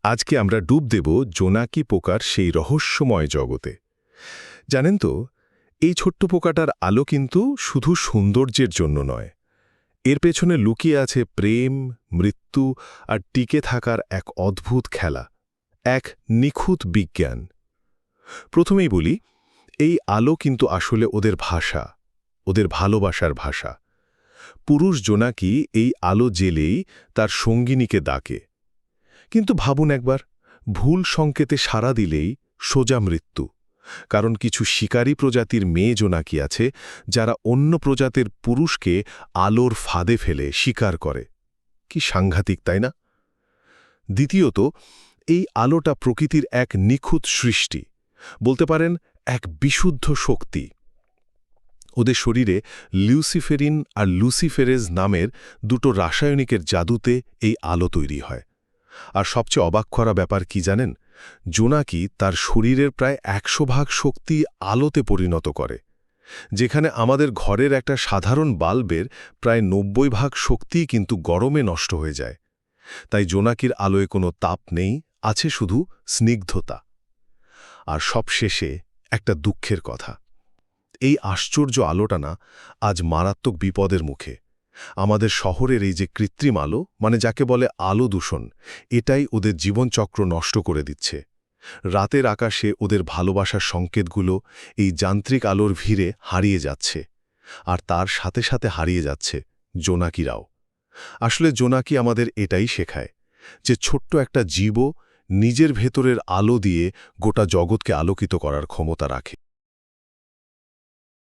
আজকে আমরা ডুব দেব জোনাকি পোকার সেই রহস্যময় জগতে। জানেন তো, এই ছোট্ট পোকাটার আলো কিন্তু শুধু সৌন্দর্যের জন্য নয়, এর পেছনে লুকিয়ে আছে প্রেম, মৃত্যু আর টিকে থাকার এক অদ্ভুত খেলা, এক নিখুঁত বিজ্ঞান। প্রথমেই বলি, এই আলো কিন্তু আসলে ওদের ভাষা, ওদের ভালোবাসার ভাষা। পুরুষ জোনাকি এই আলো জ্বেলেই তার সঙ্গিনীকে ডাকে। কিন্তু ভাবুন একবার, ভুল সংকেতে সাড়া দিলেই সোজা মৃত্যু। কারণ কিছু শিকারী প্রজাতির মেয়ে জোনাকি আছে যারা অন্য প্রজাতির পুরুষকে আলোর ফাঁদে ফেলে শিকার করে। কি সাংঘাতিক, তাই না? দ্বিতীয়ত, এই আলোটা প্রকৃতির এক নিখুঁত সৃষ্টি, বলতে পারেন এক বিশুদ্ধ শক্তি। ওদের শরীরে লিউসিফেরিন আর লুসিফেরেজ নামের দুটো রাসায়নিকের জাদুতে এই আলো তৈরি হয়। আর সবচেয়ে অবাক করা ব্যাপার কি জানেন? জোনাকি তার শরীরের প্রায় ১০০ ভাগ শক্তি আলোতে পরিণত করে, যেখানে আমাদের ঘরের একটা সাধারণ বাল্বের প্রায় ৯০ ভাগ শক্তিই কিন্তু গরমে নষ্ট হয়ে যায়। তাই জোনাকির আলোয় কোনো তাপ নেই, আছে শুধু স্নিগ্ধতা। আর সবশেষে একটা দুঃখের কথা, এই আশ্চর্য আলোটা না আজ মারাত্মক বিপদের মুখে। আমাদের শহরের এই যে কৃত্রিম আলো, মানে যাকে বলে আলো দূষণ, এটাই ওদের জীবনচক্র নষ্ট করে দিচ্ছে। রাতের আকাশে ওদের ভালোবাসার সংকেতগুলো এই যান্ত্রিক আলোর ভিড়ে হারিয়ে যাচ্ছে, আর তার সাথে সাথে হারিয়ে যাচ্ছে জোনাকিরাও। আসলে জোনাকি আমাদের এটাই শেখায় যে ছোট্ট একটা জীবও নিজের ভেতরের আলো দিয়ে গোটা জগৎকে আলোকিত করার ক্ষমতা রাখে।